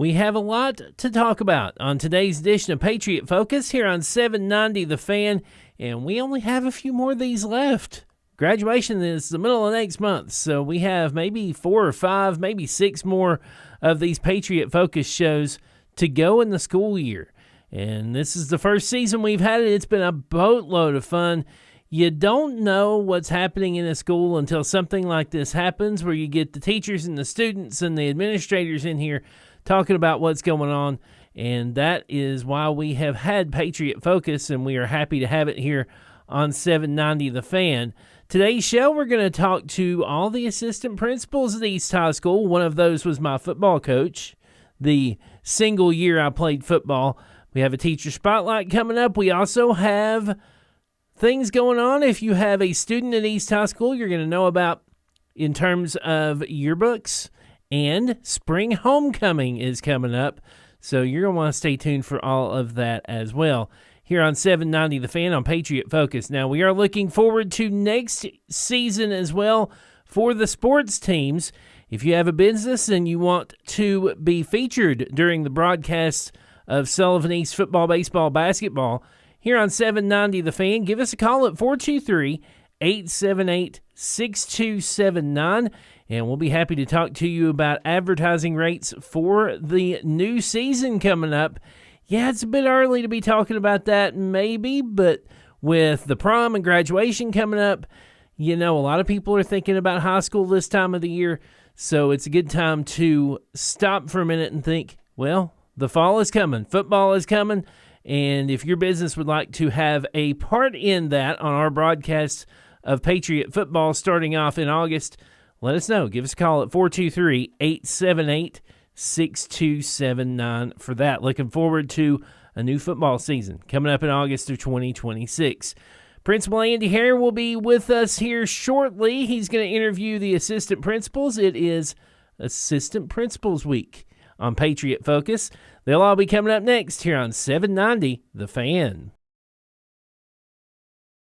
We have a lot to talk about on today's edition of Patriot Focus here on 790 The Fan, and we only have a few more of these left. Graduation is the middle of next month, so we have maybe 4 or 5, maybe 6 more of these Patriot Focus shows to go in the school year. And this is the first season we've had it. It's been a boatload of fun. You don't know what's happening in a school until something like this happens, where you get the teachers and the students and the administrators in here talking about what's going on. And that is why we have had Patriot Focus, and we are happy to have it here on 790 The Fan. Today's show, we're going to talk to all the assistant principals at East High School. One of those was my football coach, the single year I played football. We have a teacher spotlight coming up. We also have things going on. If you have a student at East High School, you're going to know about in terms of yearbooks, and spring homecoming is coming up. So you're going to want to stay tuned for all of that as well here on 790 The Fan on Patriot Focus. Now, we are looking forward to next season as well for the sports teams. If you have a business and you want to be featured during the broadcast of Sullivan East football, baseball, basketball, here on 790 The Fan, give us a call at 423-878-6279, and we'll be happy to talk to you about advertising rates for the new season coming up. Yeah, it's a bit early to be talking about that, maybe, but with the prom and graduation coming up, you know, a lot of people are thinking about high school this time of the year, so it's a good time to stop for a minute and think, well, the fall is coming, football is coming, and if your business would like to have a part in that on our broadcast of Patriot football starting off in August, let us know. Give us a call at 423-878-6279 for that. Looking forward to a new football season coming up in August of 2026. Principal Andy Hare will be with us here shortly. He's going to interview the assistant principals. It is Assistant Principals Week on Patriot Focus. They'll all be coming up next here on 790 The Fan.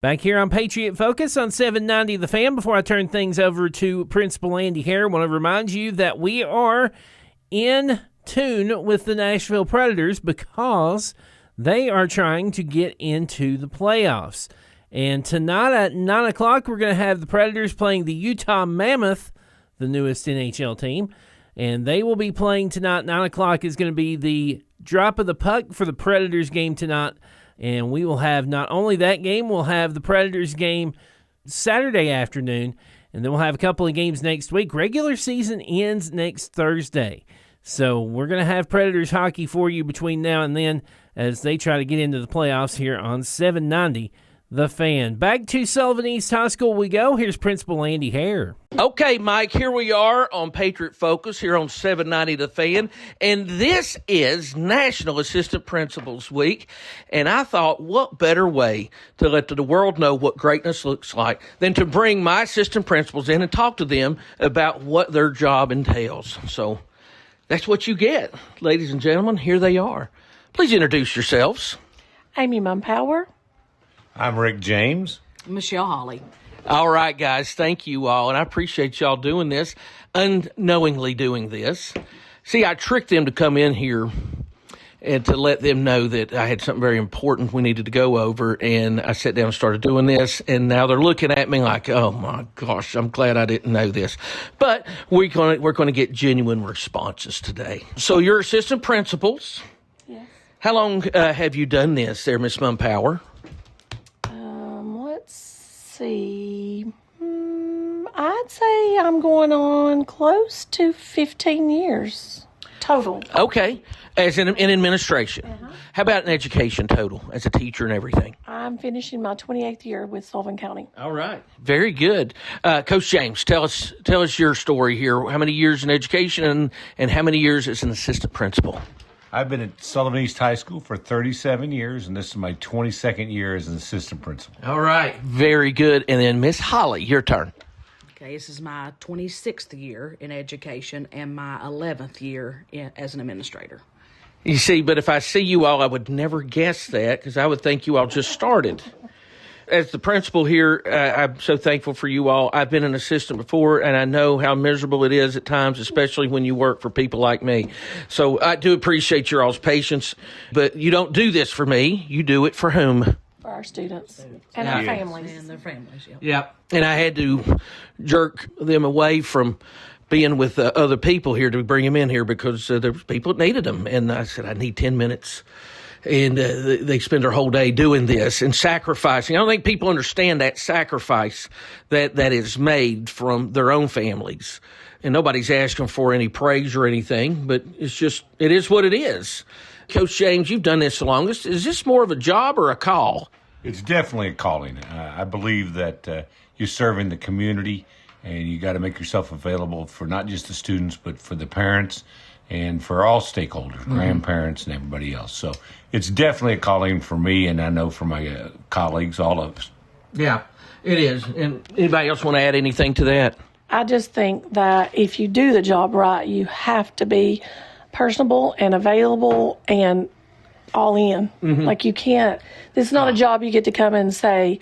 Back here on Patriot Focus on 790 The Fan. Before I turn things over to Principal Andy Hare, I want to remind you that we are in tune with the Nashville Predators because they are trying to get into the playoffs. And tonight at 9 o'clock, we're going to have the Predators playing the Utah Mammoth, the newest NHL team. And they will be playing tonight. 9 o'clock is going to be the drop of the puck for the Predators game tonight. And we will have not only that game, we'll have the Predators game Saturday afternoon, and then we'll have a couple of games next week. Regular season ends next Thursday. So we're going to have Predators hockey for you between now and then as they try to get into the playoffs here on 790 The Fan. Back to Sullivan East High School we go. Here's Principal Andy Hare. Okay, Mike, here we are on Patriot Focus here on 790 The Fan, and this is National Assistant Principals Week, and I thought, what better way to let the world know what greatness looks like than to bring my assistant principals in and talk to them about what their job entails. So that's what you get, ladies and gentlemen. Here they are. Please introduce yourselves. Amie Mumpower. I'm Rick James. Michele Holly. All right, guys, thank you all, and I appreciate y'all doing this, unknowingly doing this. See, I tricked them to come in here and to let them know that I had something very important we needed to go over, and I sat down and started doing this, and now they're looking at me like, oh, my gosh, I'm glad I didn't know this. But we're going to get genuine responses today. So you're assistant principals. Yes. How long have you done this there, Miss Mumpower? Let's see. I'd say I'm going on close to 15 years total. Okay. As in administration. Uh-huh. How about in education total, as a teacher and everything? I'm finishing my 28th year with Sullivan County. All right. Very good. Coach James, tell us your story here. How many years in education and how many years as an assistant principal? I've been at Sullivan East High School for 37 years, and this is my 22nd year as an assistant principal. All right. Very good. And then Miss Holly, your turn. Okay, this is my 26th year in education and my 11th year as an administrator. You see, but if I see you all, I would never guess that because I would think you all just started. As the principal here, I'm so thankful for you all. I've been an assistant before, and I know how miserable it is at times, especially when you work for people like me. So I do appreciate your all's patience, but you don't do this for me. You do it for whom? For our students and our families. And their families, yeah. Yeah. And I had to jerk them away from being with other people here to bring them in here because there was people that needed them. And I said, I need 10 minutes. And they spend their whole day doing this and sacrificing. I don't think people understand that sacrifice that is made from their own families. And nobody's asking for any praise or anything, but it is what it is. Coach James, you've done this the longest. Is this more of a job or a call? It's definitely a calling. I believe that you're serving the community, and you got to make yourself available for not just the students, but for the parents and for all stakeholders, grandparents and everybody else. So it's definitely a calling for me, and I know for my colleagues, all of us. Yeah, it is. And anybody else want to add anything to that? I just think that if you do the job right, you have to be personable and available and all in. Like you can't, this is not a job you get to come and say,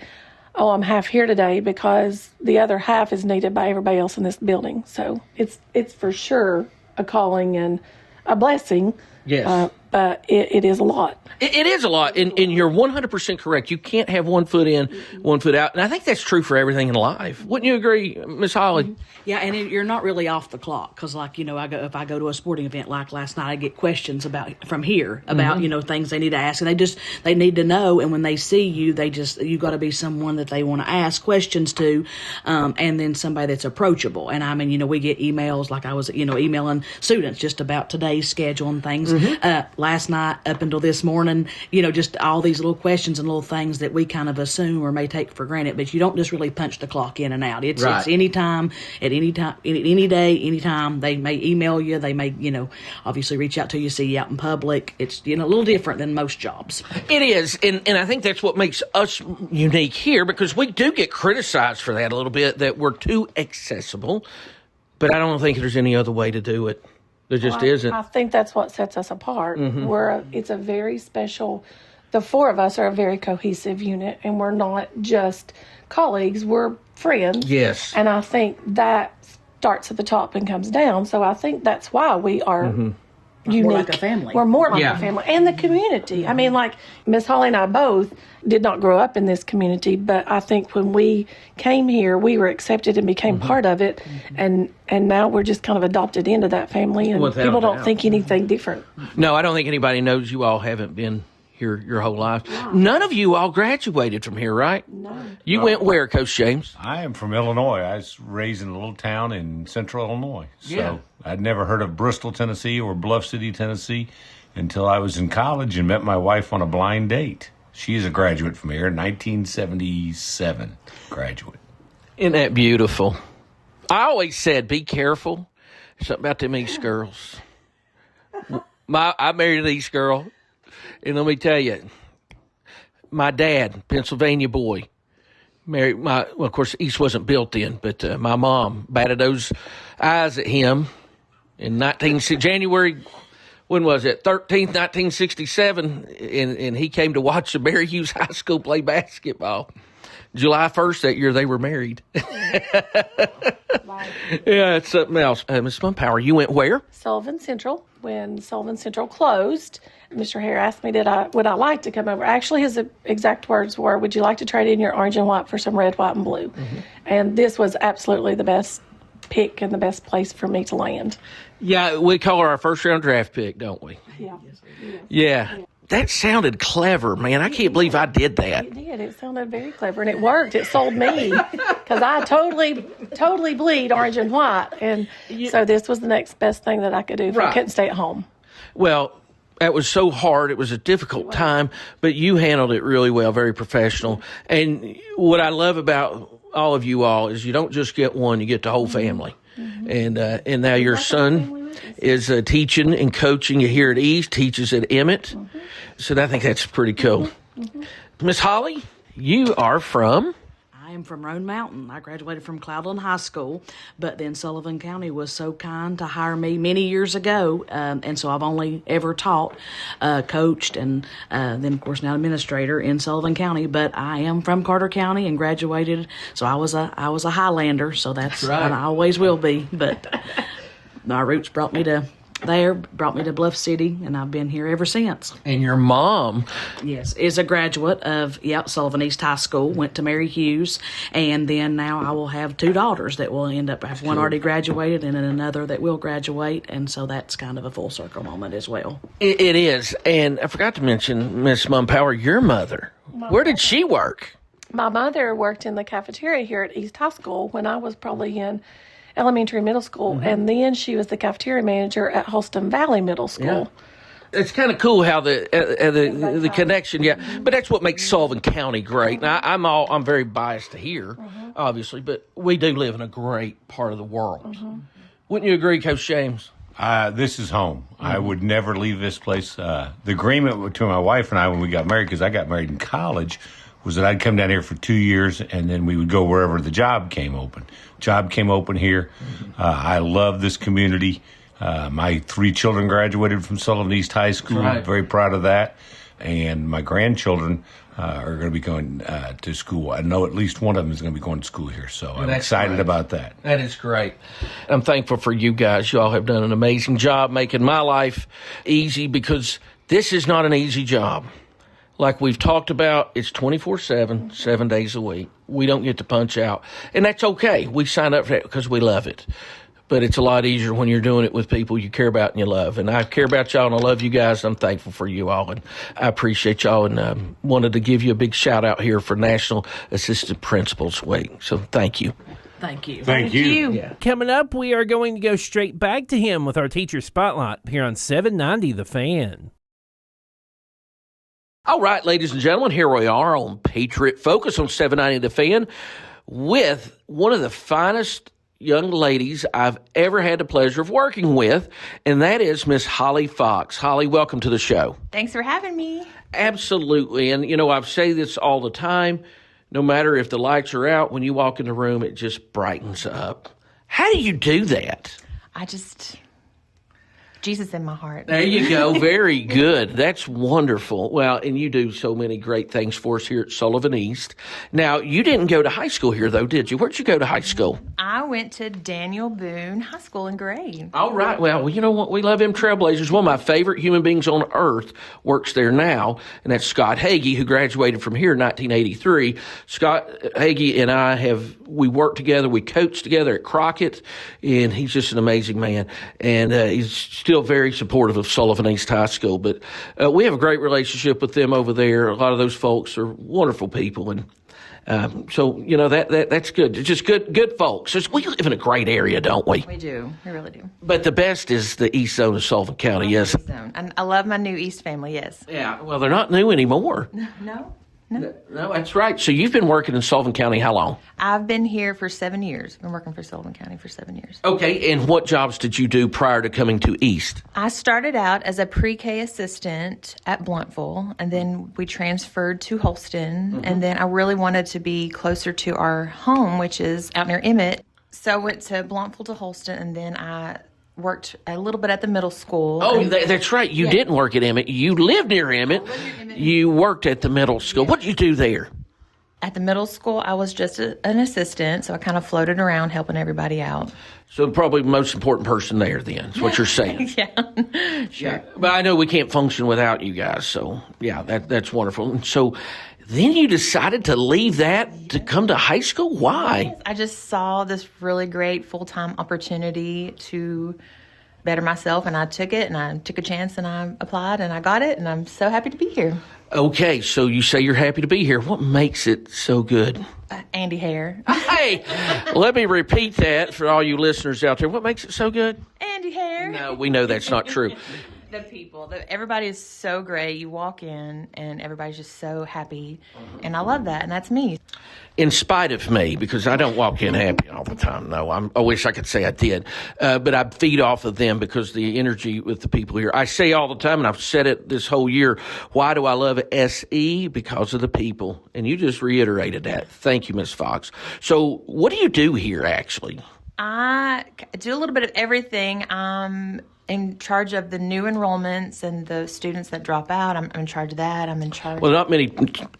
oh, I'm half here today, because the other half is needed by everybody else in this building. So it's for sure a calling and a blessing. Yes. But it is a lot. It is a lot, and you're 100% correct. You can't have one foot in, one foot out, and I think that's true for everything in life. Wouldn't you agree, Miss Holly? Yeah, and you're not really off the clock because, like, if I go to a sporting event like last night, I get questions from here about things they need to ask, and they need to know. And when they see you, you got to be someone that they want to ask questions to, and then somebody that's approachable. And I mean, we get emails like I was, emailing students just about today's schedule and things. Last night up until this morning, just all these little questions and little things that we kind of assume or may take for granted, but you don't just really punch the clock in and out. It's any time, at any time, any day, anytime. They may email you. They may, obviously reach out to you, see you out in public. It's, a little different than most jobs. It is, and I think that's what makes us unique here, because we do get criticized for that a little bit, that we're too accessible, but I don't think there's any other way to do it. There just isn't. I think that's what sets us apart. It's a very special, the four of us are a very cohesive unit, and we're not just colleagues, we're friends. Yes. And I think that starts at the top and comes down. So I think that's why we are unique. More like a family. We're more like a family. And the community. I mean, like Miss Holly and I both did not grow up in this community, but I think when we came here, we were accepted and became part of it. And now we're just kind of adopted into that family, and people don't think anything different. No, I don't think anybody knows you all haven't been here your whole life. Wow. None of you all graduated from here, right? No. You went where, Coach James? I am from Illinois. I was raised in a little town in central Illinois. So I'd never heard of Bristol, Tennessee or Bluff City, Tennessee until I was in college and met my wife on a blind date. She is a graduate from here, 1977 graduate. Isn't that beautiful? I always said, be careful. Something about them East girls. I married an East girl. And let me tell you, my dad, Pennsylvania boy, married of course, East wasn't built then, but my mom batted those eyes at him in January, when was it, 13th, 1967, and he came to watch the Mary Hughes High School play basketball. July 1st that year, they were married. Yeah, it's something else. Ms. Mumpower, you went where? Sullivan Central. When Sullivan Central closed, Mr. Hare asked me, would I like to come over? Actually, his exact words were, would you like to trade in your orange and white for some red, white, and blue? And this was absolutely the best pick and the best place for me to land. Yeah, we call her our first-round draft pick, don't we? Yeah. That sounded clever, man. I can't believe I did that. It did. It sounded very clever, and it worked. It sold me because I totally bleed orange and white, and so this was the next best thing that I could do if I couldn't stay at home. Well, that was so hard. It was a difficult time, but you handled it really well, very professional. And what I love about all of you all is you don't just get one, you get the whole family. And now your son is teaching and coaching here at East, teaches at Emmett. So I think that's pretty cool. Miss Holly, you are from? I am from Roan Mountain. I graduated from Cloudland High School, but then Sullivan County was so kind to hire me many years ago, and so I've only ever taught, coached, and then, of course, now administrator in Sullivan County. But I am from Carter County and graduated, so I was a Highlander, so that's right. what I always will be. But my roots brought me to Bluff City, and I've been here ever since. And your mom, Yes, is a graduate of Sullivan East High School, went to Mary Hughes, and then now I will have 2 daughters that will end up, I have one already graduated and then another that will graduate, and so that's kind of a full circle moment as well. it is. And I forgot to mention, Miss Mumpower, your mother. Where did she work? My mother worked in the cafeteria here at East High School when I was probably in elementary and middle school, and then she was the cafeteria manager at Holston Valley Middle School. It's kind of cool how the connection, but that's what makes Sullivan County great. Now, I'm very biased to here, obviously, but we do live in a great part of the world. Wouldn't you agree, Coach James? This is home. I would never leave this place. The agreement between my wife and I when we got married, because I got married in college, was that I'd come down here for 2 years, and then we would go wherever the job came open. Job came open here. I love this community. My 3 children graduated from Sullivan East High School. Right. Very proud of that. And my grandchildren are going to be going to school. I know at least one of them is going to be going to school here, so I'm excited about that. That is great. I'm thankful for you guys. You all have done an amazing job making my life easy, because this is not an easy job. Like we've talked about, it's 24/7, 7 days a week. We don't get to punch out. And that's okay. We sign up for that because we love it. But it's a lot easier when you're doing it with people you care about and you love. And I care about y'all and I love you guys. I'm thankful for you all. And I appreciate y'all, and wanted to give you a big shout out here for National Assistant Principals Week. So thank you. Thank you. Thank you. Coming up, we are going to go straight back to him with our Teacher Spotlight here on 790 The Fan. All right, ladies and gentlemen, here we are on Patriot Focus on 790 The Fan with one of the finest young ladies I've ever had the pleasure of working with, and that is Miss Holly Fox. Holly, welcome to the show. Thanks for having me. Absolutely. And, I say this all the time. No matter if the lights are out, when you walk in the room, it just brightens up. How do you do that? Jesus in my heart. There you go. Very good. That's wonderful. Well, and you do so many great things for us here at Sullivan East. Now, you didn't go to high school here, though, did you? Where'd you go to high school? I went to Daniel Boone High School in Gray. All right. Well, you know what? We love them Trailblazers. One of my favorite human beings on earth works there now, and that's Scott Hagee, who graduated from here in 1983. Scott Hagee and I we worked together. We coached together at Crockett, and he's just an amazing man. And he's still very supportive of Sullivan East High School. But we have a great relationship with them over there. A lot of those folks are wonderful people, and so that's good. It's just good folks. We live in a great area, don't we? We do. We really do. But the best is the East Zone of Sullivan County, yes. East Zone. And I love my new East family, yes. Yeah. Well, they're not new anymore. No. No, that's right. So you've been working in Sullivan County how long? I've been here for 7 years. I've been working for Sullivan County for 7 years. Okay, and what jobs did you do prior to coming to East? I started out as a pre-K assistant at Blountville, and then we transferred to Holston, and then I really wanted to be closer to our home, which is out near Emmett. So I went to Blountville to Holston, and then I worked a little bit at the middle school. Oh, that's right. You didn't work at Emmett. You lived near Emmett. You worked at the middle school. What did you do there? At the middle school, I was just an assistant, so I kind of floated around helping everybody out. So probably the most important person there then, is what you're saying. Yeah, sure. Yeah. But I know we can't function without you guys, so yeah, that's wonderful. And so then you decided to leave that to come to high school? Why? I just saw this really great full-time opportunity to better myself, and I took it, and I took a chance, and I applied, and I got it, and I'm so happy to be here. Okay, so you say you're happy to be here. What makes it so good? Andy Hare. Hey, let me repeat that for all you listeners out there. What makes it so good? Andy Hare. No, we know that's not true. The people, everybody is so great. You walk in and everybody's just so happy, and I love that, and that's me. In spite of me, because I don't walk in happy all the time. No, I wish I could say I did, but I feed off of them because the energy with the people here. I say all the time, and I've said it this whole year, why do I love SE? Because of the people, and you just reiterated that. Thank you, Ms. Fox. So what do you do here, actually? I do a little bit of everything. I'm in charge of the new enrollments and the students that drop out. I'm in charge of that. I'm in charge. Well, not many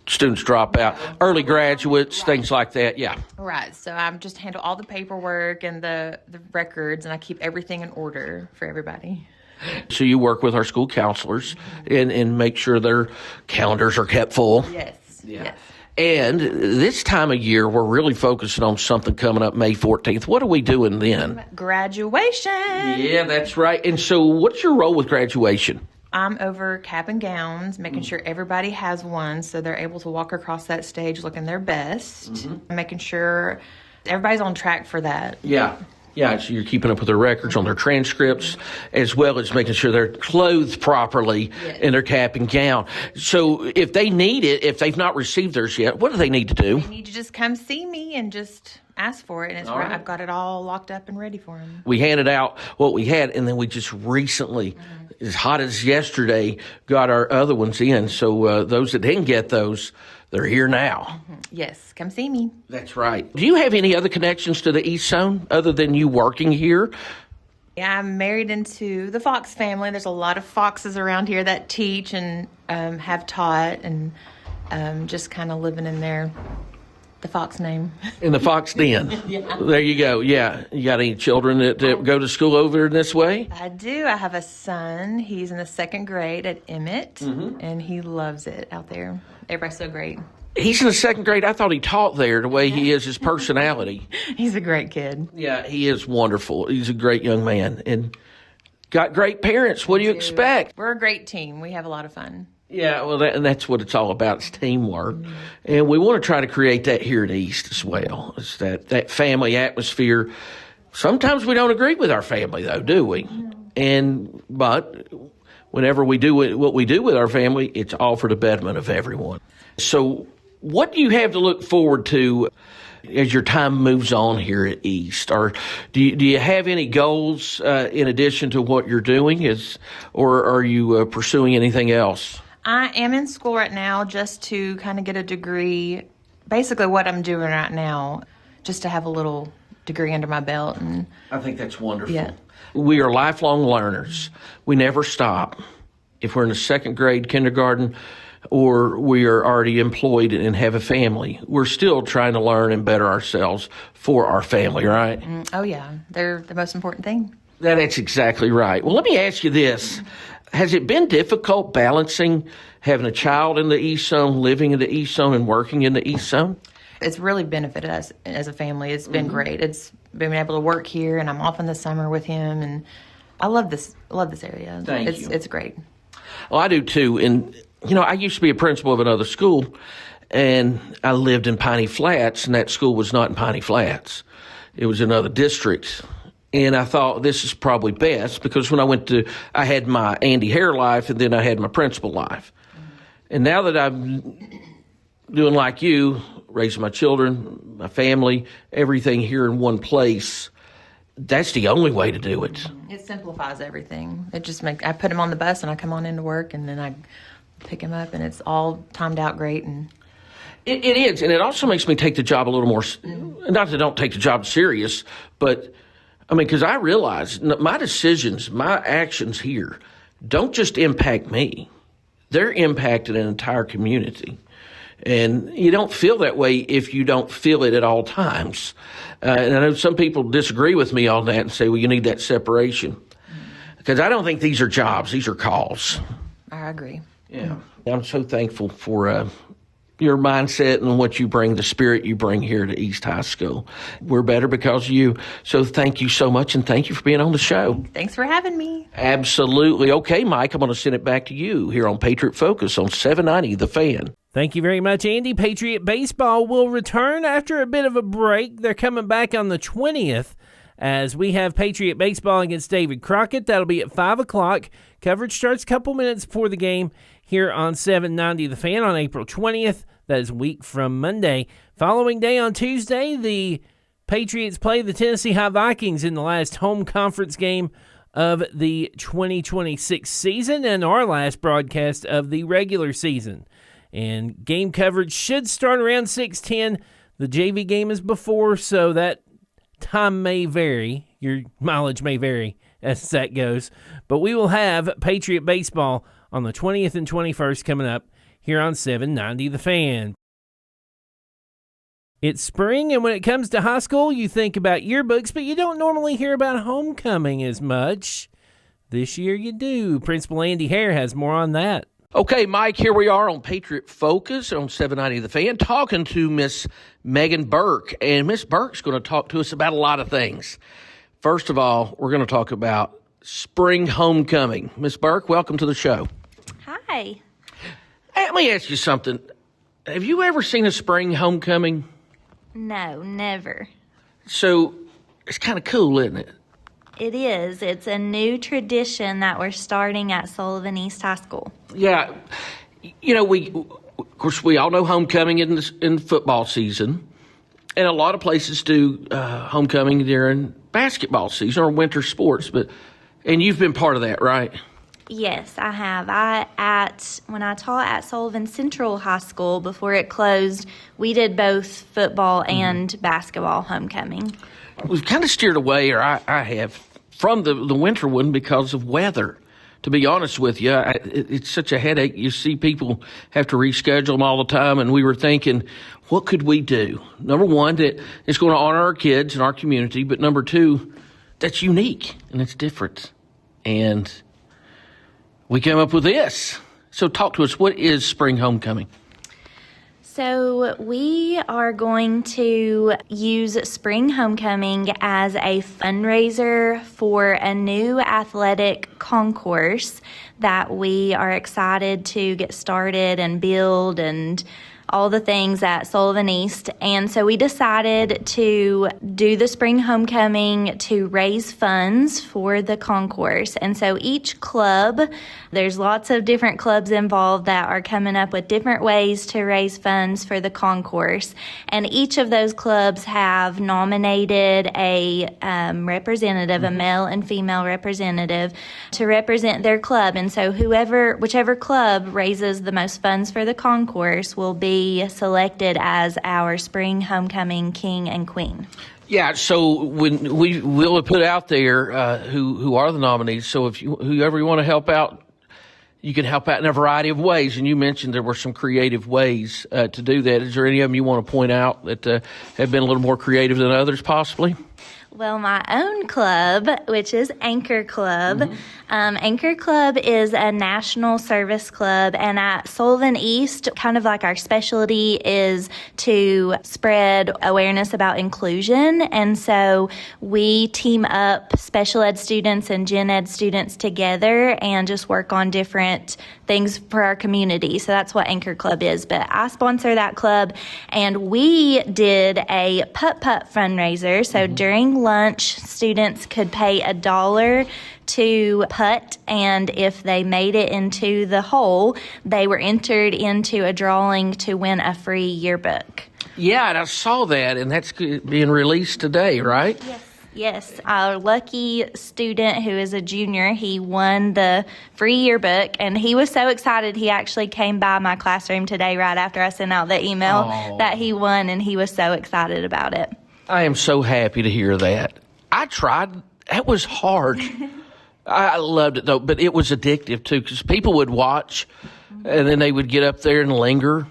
students drop out. Early graduates, things like that, yeah. Right. So I just handle all the paperwork and the records, and I keep everything in order for everybody. So you work with our school counselors and make sure their calendars are kept full. Yes. Yeah. Yes. And this time of year, we're really focusing on something coming up May 14th. What are we doing then? Graduation. Yeah, that's right. And so what's your role with graduation? I'm over cap and gowns, making sure everybody has one so they're able to walk across that stage looking their best, making sure everybody's on track for that. Yeah. Yeah, so you're keeping up with their records on their transcripts, as well as making sure they're clothed properly in their cap and gown. So if they need it, if they've not received theirs yet, what do they need to do? They need to just come see me and just ask for it. And it's right. I've got it all locked up and ready for them. We handed out what we had, and then we just recently, as hot as yesterday, got our other ones in. So those that didn't get those, they're here now. Yes, come see me. That's right. Do you have any other connections to the East Zone other than you working here? Yeah, I'm married into the Fox family. There's a lot of Foxes around here that teach and have taught, and just kind of living in the Fox name. In the Fox Den. Yeah. There you go. Yeah. You got any children that go to school over this way? I do. I have a son. He's in the 2nd grade at Emmett, and he loves it out there. Everybody's so great. He's in the 2nd grade. I thought he taught there the way he is, his personality. He's a great kid. Yeah, he is wonderful. He's a great young man and got great parents. What do you expect? We're a great team. We have a lot of fun. Yeah, well, and that's what it's all about. It's teamwork. And we want to try to create that here in the East as well. It's that family atmosphere. Sometimes we don't agree with our family, though, do we? But whenever we do what we do with our family, it's all for the betterment of everyone. So what do you have to look forward to as your time moves on here at East? Or do you have any goals in addition to what you're doing? Or are you pursuing anything else? I am in school right now just to kind of get a degree, basically what I'm doing right now, just to have a little degree under my belt. And I think that's wonderful. Yeah. We are lifelong learners. We never stop. If we're in the 2nd grade, kindergarten, or we are already employed and have a family, we're still trying to learn and better ourselves for our family, right? Oh, yeah. They're the most important thing. That's exactly right. Well, let me ask you this. Has it been difficult balancing having a child in the East Zone, living in the East Zone, and working in the East Zone? It's really benefited us as a family. It's been great. It's been able to work here, and I'm off in the summer with him, and I love this area. Thank you. It's great. Well, I do too. And, I used to be a principal of another school, and I lived in Piney Flats, and that school was not in Piney Flats. It was another district. And I thought this is probably best because when I had my Andy Hare life, and then I had my principal life. And now that I'm doing like you, raising my children, my family, everything here in one place, that's the only way to do it. It simplifies everything. I put him on the bus and I come on into work, and then I pick him up, and it's all timed out great. And it is, and it also makes me take the job a little more, not that I don't take the job serious, but because I realize my decisions, my actions here don't just impact me. They're impacting an entire community. And you don't feel that way if you don't feel it at all times. And I know some people disagree with me on that and say, well, you need that separation. Because I don't think these are jobs. These are calls. I agree. Yeah. I'm so thankful for your mindset and what you bring, the spirit you bring here to East High School. We're better because of you. So thank you so much, and thank you for being on the show. Thanks for having me. Absolutely. Okay, Mike, I'm going to send it back to you here on Patriot Focus on 790 The Fan. Thank you very much, Andy. Patriot Baseball will return after a bit of a break. They're coming back on the 20th as we have Patriot baseball against David Crockett. That'll be at 5 o'clock. Coverage starts a couple minutes before the game here on 790 The Fan on April 20th. That is a week from Monday. Following day on Tuesday, the Patriots play the Tennessee High Vikings in the last home conference game of the 2026 season and our last broadcast of the regular season. And game coverage should start around 6:10. The JV game is before, so that time may vary. Your mileage may vary as that goes. But we will have Patriot baseball on the 20th and 21st coming up here on 790 The Fan. It's spring, and when it comes to high school, you think about yearbooks, but you don't normally hear about homecoming as much. This year you do. Principal Andy Hare has more on that. Okay, Mike, here we are on Patriot Focus on 790 The Fan, talking to Miss Megan Burke. And Miss Burke's going to talk to us about a lot of things. First of all, we're going to talk about spring homecoming. Miss Burke, welcome to the show. Hi. Hey, let me ask you something. Have you ever seen a spring homecoming? No, never. So it's kind of cool, isn't it? It is. It's a new tradition that we're starting at Sullivan East High School. Yeah. You know, of course, we all know homecoming in football season. And a lot of places do homecoming during basketball season or winter sports. And you've been part of that, right? Yes, I have. When I taught at Sullivan Central High School before it closed, we did both football and basketball homecoming. We've kind of steered away, or I have, from the winter one because of weather. To be honest with you, it's such a headache. You see people have to reschedule them all the time, and we were thinking, what could we do? Number one, that it's going to honor our kids and our community, but number two, that's unique and it's different. And we came up with this. So talk to us. What is spring homecoming? So we are going to use Spring Homecoming as a fundraiser for a new athletic concourse that we are excited to get started and build and all the things at Sullivan East. And so we decided to do the Spring Homecoming to raise funds for the concourse. And so each club, there's lots of different clubs involved that are coming up with different ways to raise funds for the concourse. And each of those clubs have nominated a representative, a male and female representative, to represent their club. And so whichever club raises the most funds for the concourse will be selected as our Spring Homecoming king and queen. Yeah, so when we will put out there who are the nominees. So if whoever you want to help out, you can help out in a variety of ways. And you mentioned there were some creative ways to do that. Is there any of them you want to point out that have been a little more creative than others, possibly? Well, my own club, which is Anchor Club. Anchor Club is a national service club, and at Sullivan East, kind of like our specialty is to spread awareness about inclusion. And so we team up special ed students and gen ed students together and just work on different things for our community. So that's what Anchor Club is. But I sponsor that club, and we did a putt-putt fundraiser. So during lunch, students could pay $1 to putt, and if they made it into the hole, they were entered into a drawing to win a free yearbook. Yeah, and I saw that, and that's being released today, right? Yes, our lucky student who is a junior, he won the free yearbook, and he was so excited he actually came by my classroom today right after I sent out the email that he won, and he was so excited about it. I am so happy to hear that. I tried. That was hard. I loved it, though, but it was addictive, too, because people would watch, and then they would get up there and linger,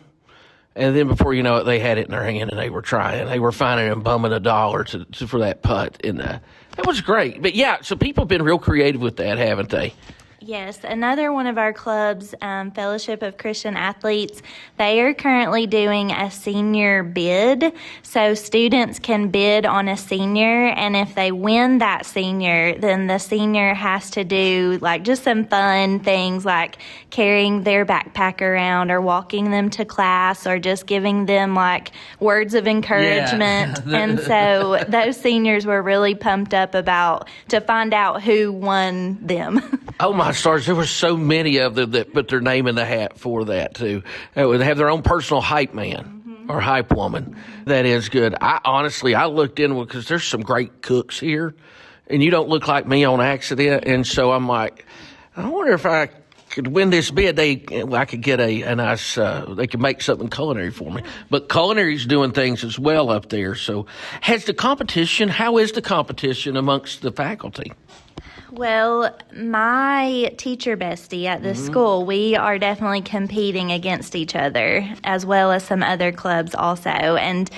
and then before you know it, they had it in their hand, and they were trying. They were finding and bumming $1 for that putt, and that was great. But, yeah, so people have been real creative with that, haven't they? Yes, another one of our clubs, Fellowship of Christian Athletes, they are currently doing a senior bid. So students can bid on a senior, and if they win that senior, then the senior has to do like just some fun things like carrying their backpack around or walking them to class or just giving them like words of encouragement. Yeah. And so those seniors were really pumped up to find out who won them. Oh my stars, there were so many of them that put their name in the hat for that too. They would have their own personal hype man or hype woman. That is good. I looked in because there's some great cooks here, and you don't look like me on accident. And so I'm like, I wonder if I could win this bid. I could get a nice, they could make something culinary for me. But culinary's doing things as well up there. So how is the competition amongst the faculty? Well, my teacher bestie at this school, we are definitely competing against each other, as well as some other clubs also. And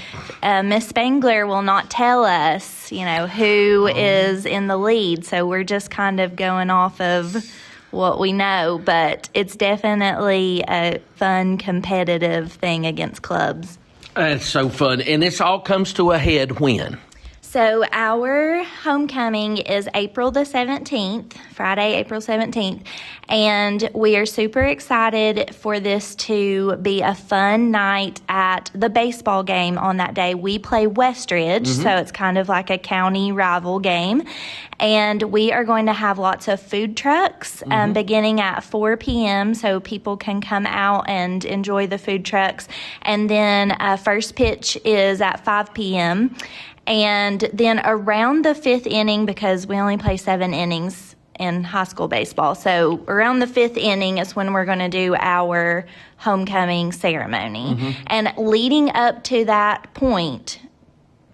Miss Spangler will not tell us, who is in the lead. So we're just kind of going off of what we know. But it's definitely a fun, competitive thing against clubs. That's so fun. And this all comes to a head when? So our homecoming is April the 17th, Friday, April 17th, and we are super excited for this to be a fun night at the baseball game on that day. We play Westridge, so it's kind of like a county rival game, and we are going to have lots of food trucks beginning at 4 p.m. so people can come out and enjoy the food trucks, and then first pitch is at 5 p.m., and then around the fifth inning, because we only play 7 innings in high school baseball, so around the fifth inning is when we're going to do our homecoming ceremony. And leading up to that point,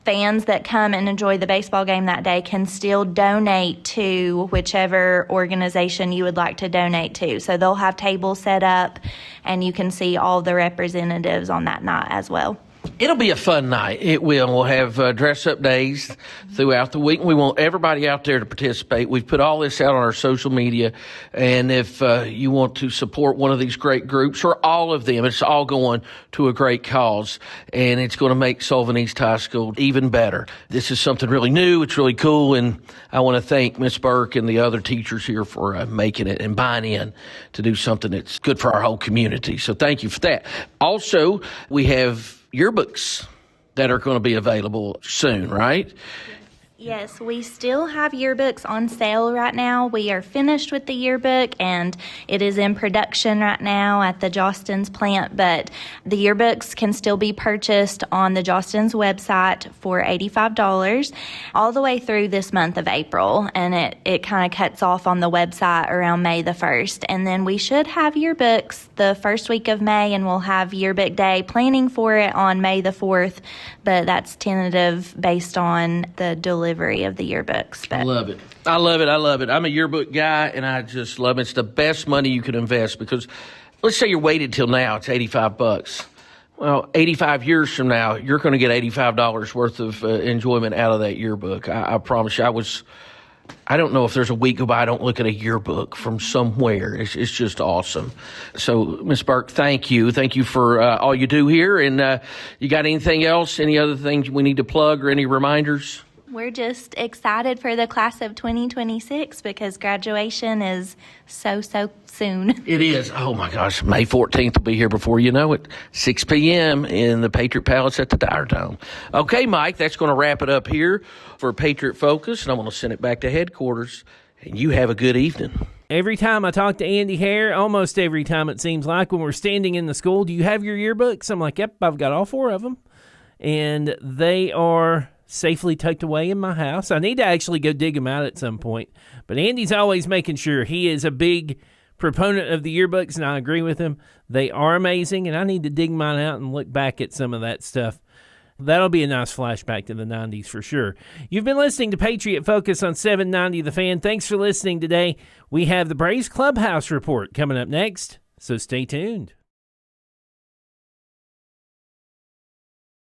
fans that come and enjoy the baseball game that day can still donate to whichever organization you would like to donate to. So they'll have tables set up, and you can see all the representatives on that night as well. It'll be a fun night. It will. We'll have dress-up days throughout the week. We want everybody out there to participate. We've put all this out on our social media, and if you want to support one of these great groups or all of them, it's all going to a great cause, and it's going to make Sullivan East High School even better. This is something really new. It's really cool, and I want to thank Miss Burke and the other teachers here for making it and buying in to do something that's good for our whole community. So thank you for that. Also, we have yearbooks that are going to be available soon, right? Yes, we still have yearbooks on sale right now. We are finished with the yearbook, and it is in production right now at the Jostens plant, but the yearbooks can still be purchased on the Jostens website for $85 all the way through this month of April, and it kind of cuts off on the website around May the 1st. And then we should have yearbooks the first week of May, and we'll have yearbook day, planning for it on May the 4th, but that's tentative based on the delivery of the yearbooks. But I love it. I love it. I'm a yearbook guy, and I just love it. It's the best money you can invest, because let's say you waited till now, it's $85. Well, 85 years from now, you're going to get $85 worth of enjoyment out of that yearbook. I promise you. I don't know if there's a week go by I don't look at a yearbook from somewhere. It's just awesome. So, Ms. Burke, thank you. Thank you for all you do here. And you got anything else? Any other things we need to plug or any reminders? we're just excited for the class of 2026 because graduation is so soon. It is. Oh, my gosh. May 14th will be here before you know it. 6 p.m. in the Patriot Palace at the Dyer Dome. Okay, Mike, that's going to wrap it up here for Patriot Focus, and I'm going to send it back to headquarters, and you have a good evening. Every time I talk to Andy Hare, almost every time it seems like, when we're standing in the school, do you have your yearbooks? I'm like, yep, I've got all 4 of them. And they are safely tucked away in my house. I need to actually go dig them out at some point. But Andy's always making sure. He is a big proponent of the yearbooks, and I agree with him. They are amazing, and I need to dig mine out and look back at some of that stuff. That'll be a nice flashback to the 90s for sure. You've been listening to Patriot Focus on 790 The Fan. Thanks for listening today. We have the Braves Clubhouse Report coming up next, so stay tuned.